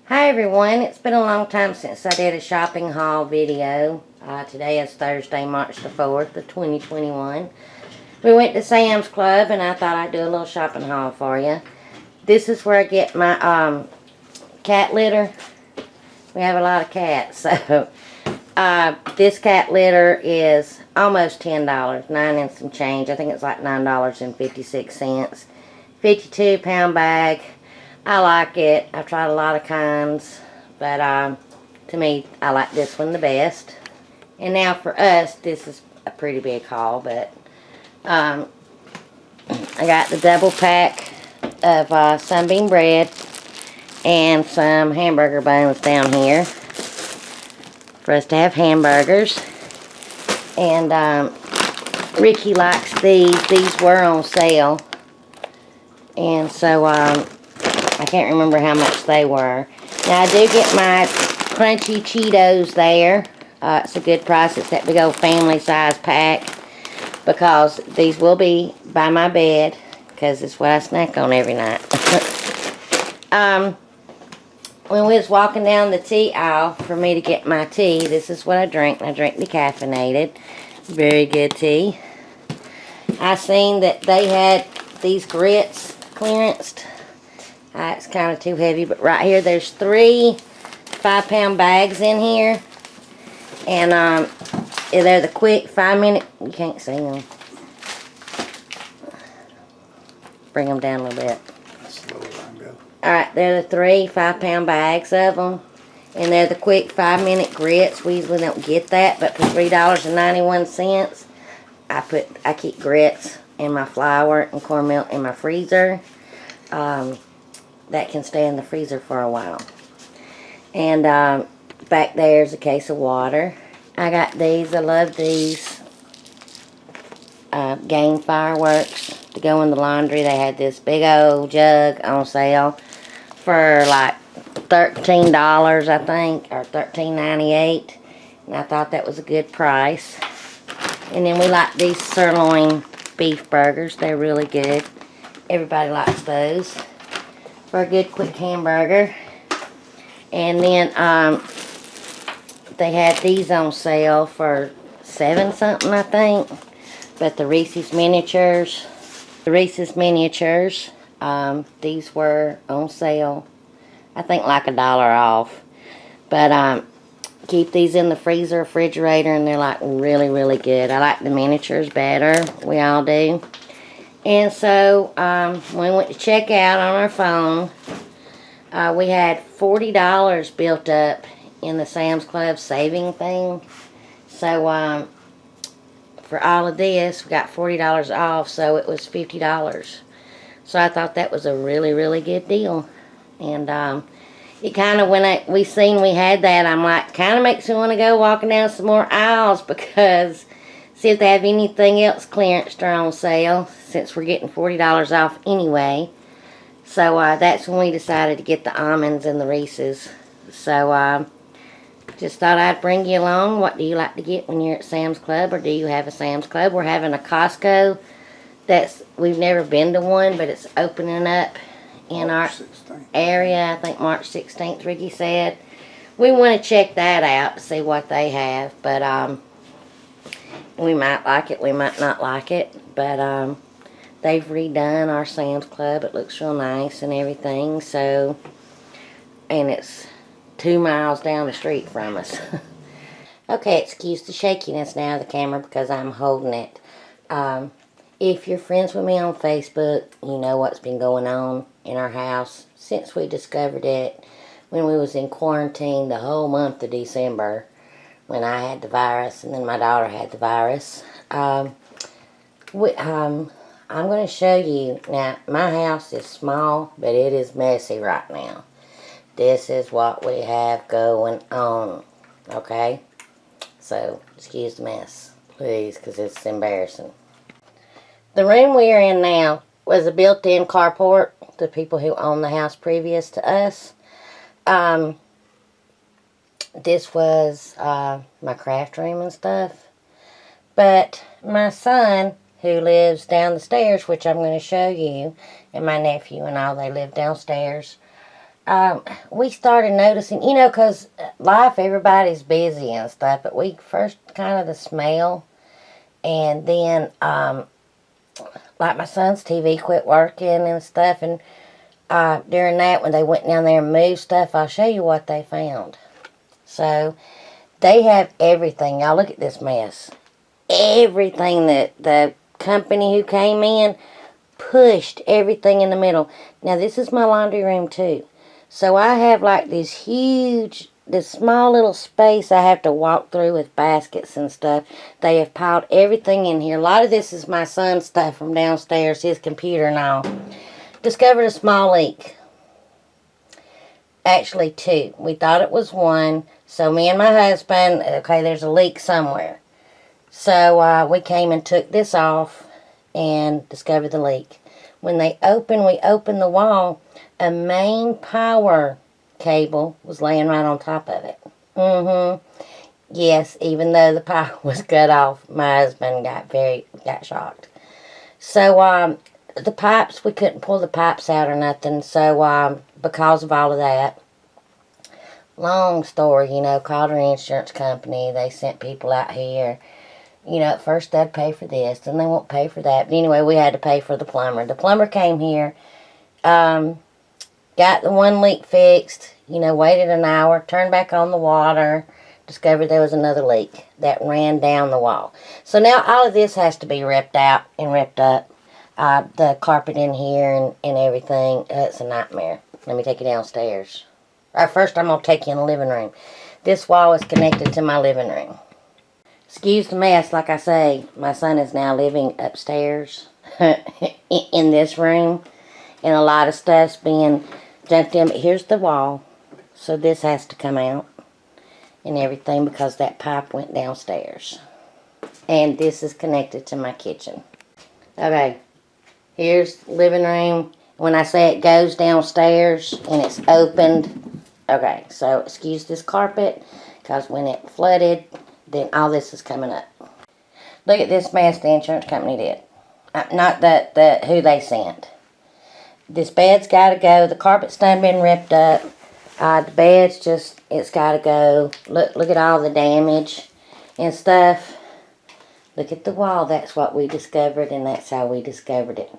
Hi everyone, it's been a long time since I did a shopping haul video. Today is Thursday, March the 4th of 2021. We went to Sam's Club and I thought I'd do a little shopping haul for you. This is where I get my cat litter. We have a lot of cats, so this cat litter is almost $10, 9 and some change. I think it's like $9.56. 52-pound bag. I like it. I've tried a lot of kinds, but to me, I like this one the best. And now for us, this is a pretty big haul, but I got the double pack of Sunbeam Bread and some hamburger buns down here for us to have hamburgers. And Ricky likes these. These were on sale, and so I can't remember how much they were. Now I do get my crunchy Cheetos there. It's a good price. It's that big old family size pack, because these will be by my bed, because it's what I snack on every night. When we was walking down the tea aisle for me to get my tea, this is what I drink. I drink decaffeinated. Very good tea. I seen that they had these grits clearanced. It's kind of too heavy, but right here there's 3 5-pound bags in here, and they're the quick 5-minute. You can't see them. Bring them down a little bit. Alright, they're the 3 5-pound bags of them, and they're the quick 5-minute grits. We usually don't get that, but for $3.91, I keep grits and my flour and cornmeal in my freezer. That can stay in the freezer for a while. And back there's a case of water. I got these. I love these game fireworks to go in the laundry. They had this big old jug on sale for like $13, I think, or $13.98. And I thought that was a good price. And then we like these sirloin beef burgers. They're really good. Everybody likes those for a good quick hamburger. And then they had these on sale for $7 something, I think. But the Reese's miniatures, these were on sale, I think like $1 off. But keep these in the freezer, refrigerator, and they're like really, really good. I like the miniatures better. We all do. And so when we went to check out on our phone, we had $40 built up in the Sam's Club saving thing. So for all of this, we got $40 off, so it was $50. So I thought that was a really, really good deal. And it kind of, when we seen we had that, I'm like, kind of makes me want to go walking down some more aisles, because see if they have anything else clearanced or on sale, since we're getting $40 off anyway. So that's when we decided to get the almonds and the Reese's. So just thought I'd bring you along. What do you like to get when you're at Sam's Club, or do you have a Sam's Club? We're having a Costco. We've never been to one, but it's opening up in our area. I think March 16th, Ricky said. We want to check that out to see what they have, but we might like it, we might not like it, but they've redone our Sam's Club. It looks real nice and everything, so, and it's 2 miles down the street from us. Okay, excuse the shakiness now of the camera because I'm holding it. If you're friends with me on Facebook, you know what's been going on in our house since we discovered it when we was in quarantine the whole month of December, when I had the virus and then my daughter had the virus. I'm going to show you. Now, my house is small, but it is messy right now. This is what we have going on, okay? So, excuse the mess, please, because it's embarrassing. The room we are in now was a built-in carport, the people who owned the house previous to us. This was my craft room and stuff. But my son, who lives down the stairs, which I'm going to show you, and my nephew and all, they live downstairs. we started noticing, you know, because life, everybody's busy and stuff, but we first kind of the smell, and then, like my son's TV quit working and stuff, and during that, when they went down there and moved stuff, I'll show you what they found. So, they have everything. Y'all look at this mess. Everything that the company who came in pushed everything in the middle. Now, this is my laundry room, too. So, I have like this small little space I have to walk through with baskets and stuff. They have piled everything in here. A lot of this is my son's stuff from downstairs, his computer and all. Discovered a small leak. Actually, 2. We thought it was 1. So, me and my husband, okay, there's a leak somewhere. So, we came and took this off and discovered the leak. When we opened the wall, a main power cable was laying right on top of it. Yes, even though the power was cut off, my husband got shocked. So, the pipes, we couldn't pull the pipes out or nothing. So, because of all of that, long story, you know, called our insurance company. They sent people out here. You know, at first they'd pay for this, then they won't pay for that. But anyway, we had to pay for the plumber. The plumber came here, got the one leak fixed, you know, waited an hour, turned back on the water, discovered there was another leak that ran down the wall. So now all of this has to be ripped out and ripped up. The carpet in here and everything, it's a nightmare. Let me take you downstairs. First, I'm going to take you in the living room. This wall is connected to my living room. Excuse the mess, like I say, my son is now living upstairs in this room, and a lot of stuff's being dumped in. But here's the wall, so this has to come out and everything because that pipe went downstairs. And this is connected to my kitchen. Okay, here's the living room. When I say it goes downstairs and it's opened, okay, so excuse this carpet because when it flooded, then all this is coming up. Look at this mess the insurance company did. Not who they sent. This bed's got to go. The carpet's done been ripped up. The bed's just, it's got to go. Look at all the damage and stuff. Look at the wall. That's what we discovered, and that's how we discovered it.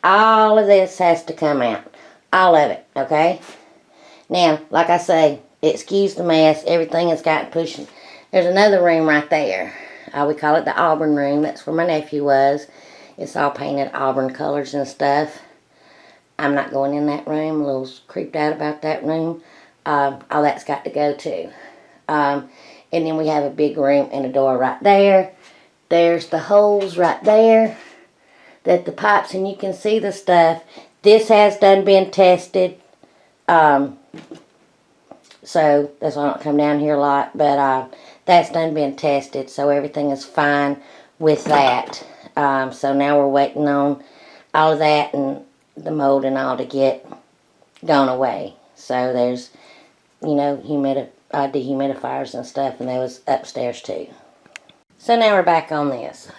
All of this has to come out. All of it, okay? Now, like I say, excuse the mess. Everything has gotten pushing. There's another room right there. We call it the Auburn Room. That's where my nephew was. It's all painted Auburn colors and stuff. I'm not going in that room. I'm a little creeped out about that room. All that's got to go too. And then we have a big room and a door right there. There's the holes right there. That the pipes, and you can see the stuff. This has done been tested. So that's why I don't come down here a lot. But that's done been tested, so everything is fine with that. So now we're waiting on all of that and the mold and all to get gone away. So there's, you know, dehumidifiers and stuff, and that was upstairs too. So now we're back on this.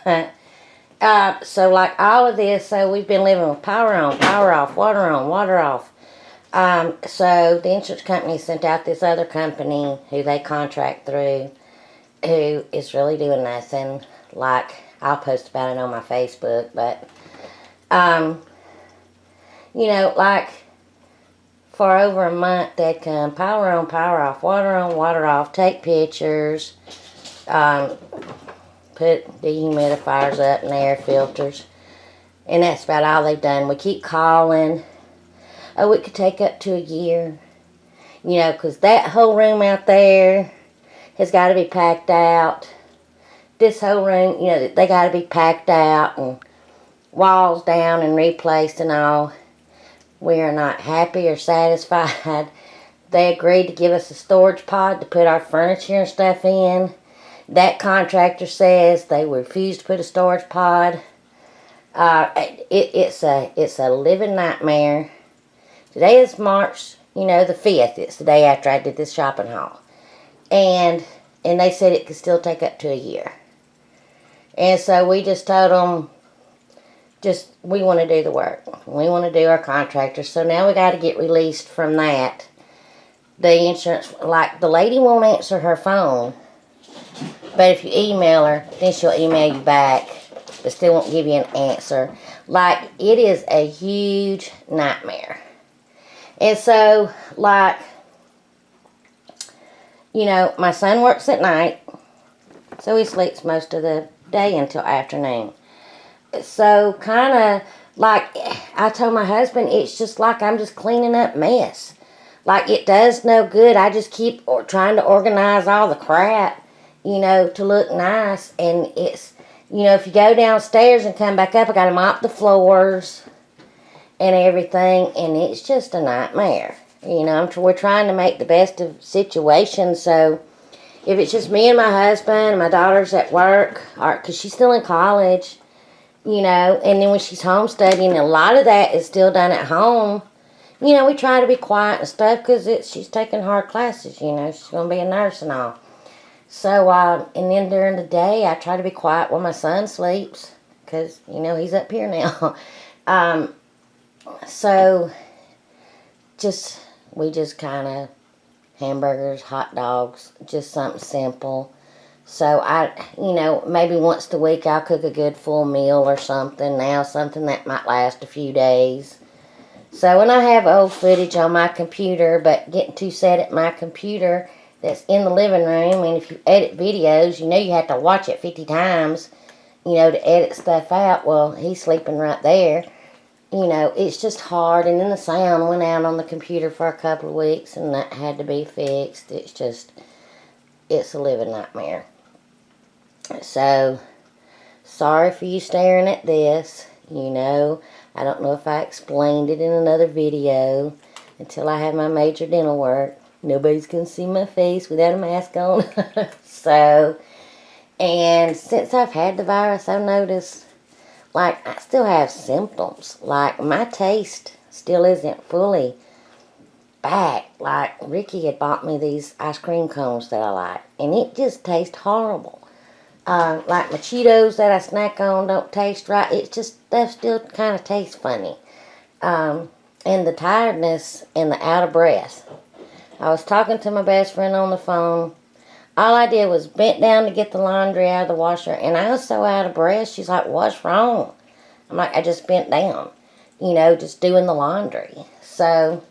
So like all of this, so we've been living with power on, power off, water on, water off. So the insurance company sent out this other company who they contract through, who is really doing nothing. Like, I'll post about it on my Facebook, but, you know, like, for over a month, they'd come power on, power off, water on, water off, take pictures, put dehumidifiers up and air filters, and that's about all they've done. We keep calling. Oh, it could take up to a year, you know, because that whole room out there has got to be packed out. This whole room, you know, they got to be packed out and walls down and replaced and all. We are not happy or satisfied. They agreed to give us a storage pod to put our furniture and stuff in. That contractor says they refuse to put a storage pod. It's a living nightmare. Today is March, you know, the 5th. It's the day after I did this shopping haul. And they said it could still take up to a year. And so we just told them, we want to do the work. We want to do our contractor. So now we got to get released from that. The insurance, like the lady won't answer her phone, but if you email her, then she'll email you back, but still won't give you an answer. Like, it is a huge nightmare. And so, like, you know, my son works at night, so he sleeps most of the day until afternoon. So, kind of, like, I told my husband, it's just like I'm just cleaning up mess. Like, it does no good. I just keep trying to organize all the crap, you know, to look nice. And it's, you know, if you go downstairs and come back up, I got to mop the floors and everything. And it's just a nightmare. You know, we're trying to make the best of situations. So, if it's just me and my husband, and my daughter's at work, because she's still in college, you know, and then when she's home studying, a lot of that is still done at home. You know, we try to be quiet and stuff because she's taking hard classes, you know. She's going to be a nurse and all. So, and then during the day, I try to be quiet when my son sleeps because, you know, he's up here now. So, we just kind of hamburgers, hot dogs, just something simple. So, you know, maybe once a week I'll cook a good full meal or something now, something that might last a few days. So, when I have old footage on my computer, but getting too set at my computer that's in the living room, and if you edit videos, you know you have to watch it 50 times, you know, to edit stuff out. Well, he's sleeping right there. You know, it's just hard. And then the sound went out on the computer for a couple of weeks, and that had to be fixed. It's a living nightmare. So, sorry for you staring at this, you know. I don't know if I explained it in another video until I have my major dental work. Nobody's going to see my face without a mask on. So, and since I've had the virus, I've noticed, like, I still have symptoms. Like, my taste still isn't fully back. Like, Ricky had bought me these ice cream cones that I like, and it just tastes horrible. Like my Cheetos that I snack on don't taste right. It's just, stuff still kind of tastes funny. And the tiredness and the out of breath. I was talking to my best friend on the phone. All I did was bent down to get the laundry out of the washer, and I was so out of breath. She's like, "What's wrong?" I'm like, "I just bent down, you know, just doing the laundry." So,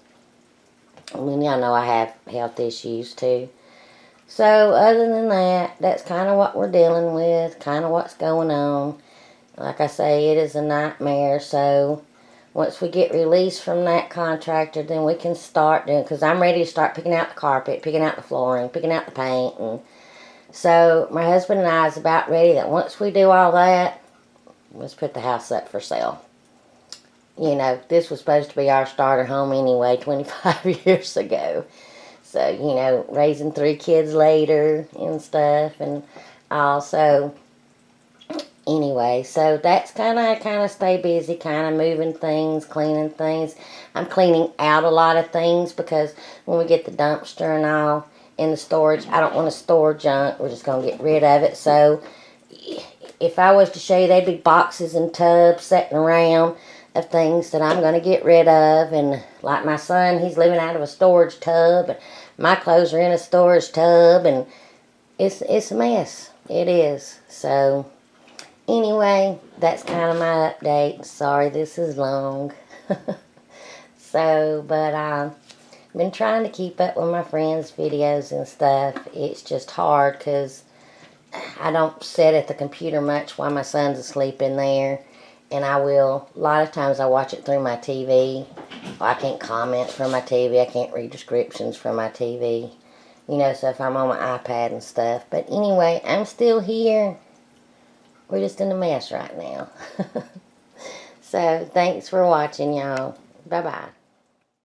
I mean, y'all know I have health issues too. So, other than that, that's kind of what we're dealing with, kind of what's going on. Like I say, it is a nightmare. So, once we get released from that contractor, then we can start doing, because I'm ready to start picking out the carpet, picking out the flooring, picking out the paint. And so, my husband and I is about ready that once we do all that, let's put the house up for sale. You know, this was supposed to be our starter home anyway, 25 years ago. So, you know, raising 3 kids later and stuff, and also, anyway, so that's kind of stay busy, kind of moving things, cleaning things. I'm cleaning out a lot of things because when we get the dumpster and all in the storage, I don't want to store junk. We're just going to get rid of it. So, if I was to show you, they'd be boxes and tubs sitting around of things that I'm going to get rid of. And like my son, he's living out of a storage tub, and my clothes are in a storage tub, and it's a mess. It is. So, anyway, that's kind of my update. Sorry this is long. So, but I've been trying to keep up with my friends' videos and stuff. It's just hard because I don't sit at the computer much while my son's asleep in there. And a lot of times I watch it through my TV. I can't comment from my TV. I can't read descriptions from my TV. You know, so if I'm on my iPad and stuff. But anyway, I'm still here. We're just in a mess right now. So, thanks for watching, y'all. Bye-bye.